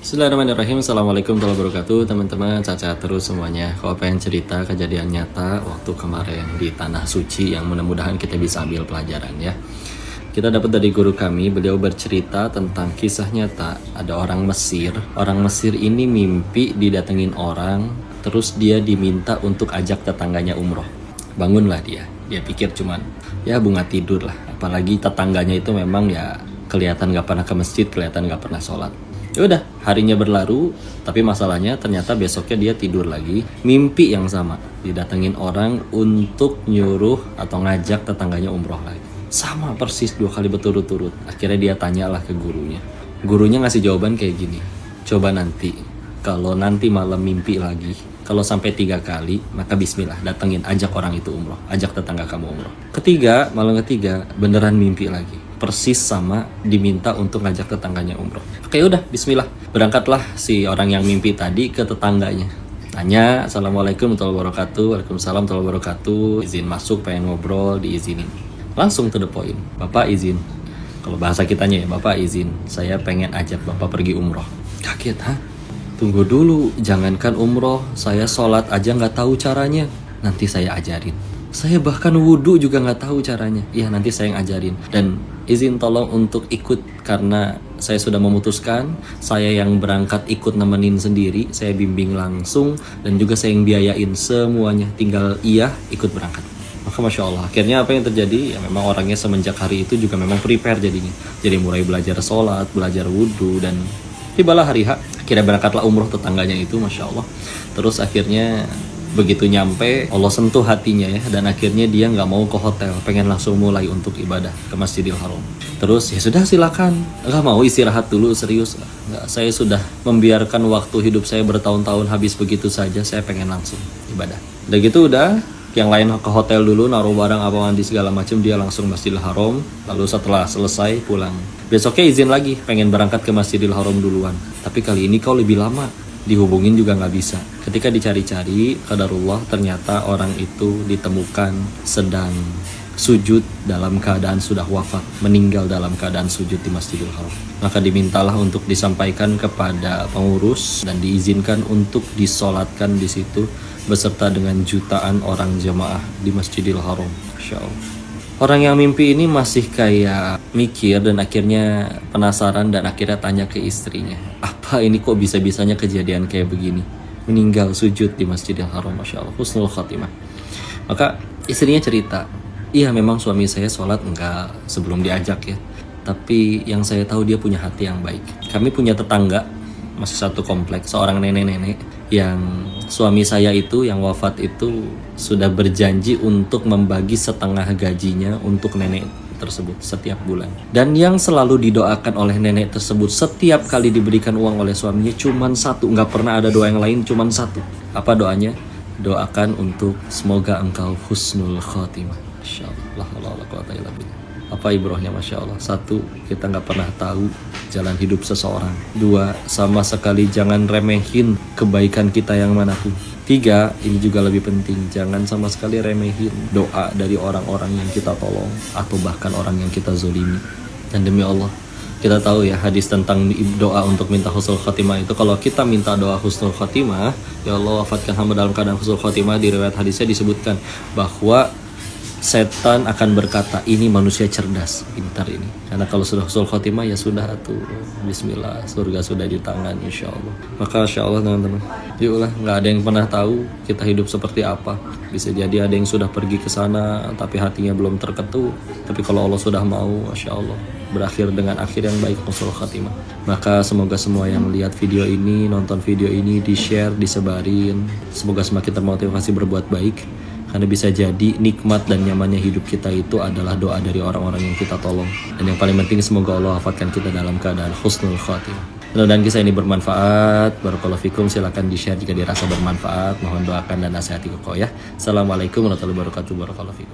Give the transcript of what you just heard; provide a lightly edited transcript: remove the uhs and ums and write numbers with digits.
Bismillahirrahmanirrahim. Assalamualaikum warahmatullahi wabarakatuh. Teman-teman, cacat terus semuanya. Kalau pengen cerita kejadian nyata waktu kemarin di Tanah Suci yang mudah-mudahan kita bisa ambil pelajaran ya. Kita dapat dari guru kami, beliau bercerita tentang kisah nyata. Ada orang Mesir. Orang Mesir ini mimpi didatengin orang, terus dia diminta untuk ajak tetangganya umroh. Bangunlah dia. Dia pikir cuman ya bunga tidur lah. Apalagi tetangganya itu memang ya kelihatan gak pernah ke masjid, kelihatan gak pernah sholat. Ya udah, harinya berlalu, tapi masalahnya ternyata besoknya dia tidur lagi, mimpi yang sama, didatengin orang untuk nyuruh atau ngajak tetangganya umroh lagi. Sama persis 2 kali berturut-turut. Akhirnya dia tanyalah ke gurunya. Gurunya ngasih jawaban kayak gini. Coba nanti, kalau nanti malam mimpi lagi, kalau sampai 3 kali, maka bismillah, datengin, ajak orang itu umroh, ajak tetangga kamu umroh. Malam ketiga, beneran mimpi lagi. Persis sama diminta untuk ngajak tetangganya umroh. Oke udah, bismillah. Berangkatlah si orang yang mimpi tadi ke tetangganya. Tanya, Assalamualaikum warahmatullahi wabarakatuh. Waalaikumsalam warahmatullahi wabarakatuh. Izin masuk, pengen ngobrol, diizinin. Langsung to the point. Bapak izin. Kalau bahasa kitanya ya, Bapak izin. Saya pengen ajak Bapak pergi umroh. Kaget, hah? Tunggu dulu, jangankan umroh. Saya sholat aja nggak tahu caranya. Nanti saya ajarin. Saya bahkan wudhu juga nggak tahu caranya. Ya nanti saya yang ajarin. Dan izin tolong untuk ikut karena saya sudah memutuskan. Saya yang berangkat ikut nemenin sendiri. Saya bimbing langsung dan juga saya yang biayain semuanya. Tinggal iya ikut berangkat. Maka Masya Allah, akhirnya apa yang terjadi? Ya memang orangnya semenjak hari itu juga memang prepare jadinya. Jadi mulai belajar sholat, belajar wudhu dan tibalah hari H. Akhirnya berangkatlah umroh tetangganya itu, Masya Allah. Terus akhirnya begitu nyampe, Allah sentuh hatinya ya, dan akhirnya dia nggak mau ke hotel, pengen langsung mulai untuk ibadah ke Masjidil Haram. Terus ya sudah silakan, nggak mau istirahat dulu serius, nggak, saya sudah membiarkan waktu hidup saya bertahun-tahun habis begitu saja, saya pengen langsung ibadah. Udah gitu udah, yang lain ke hotel dulu, naruh barang apa mandi segala macam, dia langsung Masjidil Haram, lalu setelah selesai pulang. Besoknya izin lagi, pengen berangkat ke Masjidil Haram duluan, tapi kali ini kau lebih lama. Dihubungin juga nggak bisa. Ketika dicari-cari, qadarullah ternyata orang itu ditemukan sedang sujud dalam keadaan sudah wafat, meninggal dalam keadaan sujud di Masjidil Haram. Maka dimintalah untuk disampaikan kepada pengurus dan diizinkan untuk disolatkan di situ beserta dengan jutaan orang jemaah di Masjidil Haram. Masya Allah. Orang yang mimpi ini masih kayak mikir dan akhirnya penasaran dan akhirnya tanya ke istrinya, apa ini kok bisa-bisanya kejadian kayak begini? Meninggal sujud di Masjidil Haram, Masya Allah, husnul khatimah. Maka istrinya cerita, iya memang suami saya sholat enggak sebelum diajak ya, tapi yang saya tahu dia punya hati yang baik. Kami punya tetangga, masih satu kompleks, seorang nenek-nenek yang suami saya itu yang wafat itu sudah berjanji untuk membagi setengah gajinya untuk nenek tersebut setiap bulan. Dan yang selalu didoakan oleh nenek tersebut setiap kali diberikan uang oleh suaminya cuman satu, nggak pernah ada doa yang lain, cuman satu. Apa doanya? Doakan untuk semoga engkau husnul khotimah. Insyaallah. Apa ibrohnya? Masya Allah. 1, kita nggak pernah tahu jalan hidup seseorang. 2, sama sekali jangan remehin kebaikan kita yang manapun. 3, ini juga lebih penting, jangan sama sekali remehin doa dari orang-orang yang kita tolong atau bahkan orang yang kita zolimi. Dan demi Allah, kita tahu ya hadis tentang doa untuk minta husnul khotimah itu, kalau kita minta doa husnul khotimah, ya Allah wafatkan hamba dalam keadaan husnul khotimah, di riwayat hadisnya disebutkan bahwa setan akan berkata, ini manusia cerdas, pintar ini. Karena kalau sudah husnul khotimah ya sudah tuh, bismillah, surga sudah di tangan insya Allah. Maka insya Allah teman-teman, yuklah, nggak ada yang pernah tahu kita hidup seperti apa. Bisa jadi ada yang sudah pergi ke sana tapi hatinya belum terketuk. Tapi kalau Allah sudah mau, masya Allah, berakhir dengan akhir yang baik, husnul khotimah. Maka semoga semua yang lihat video ini, nonton video ini, di-share, disebarin. Semoga semakin termotivasi berbuat baik. Karena bisa jadi nikmat dan nyamannya hidup kita itu adalah doa dari orang-orang yang kita tolong. Dan yang paling penting semoga Allah wafatkan kita dalam keadaan husnul khatimah. Mudah-mudahan kisah ini bermanfaat. Barakallahu fikum. Silakan di-share jika dirasa bermanfaat. Mohon doakan dan nasihati kokoh ya. Assalamualaikum warahmatullahi wabarakatuh. Barakallahu fikum.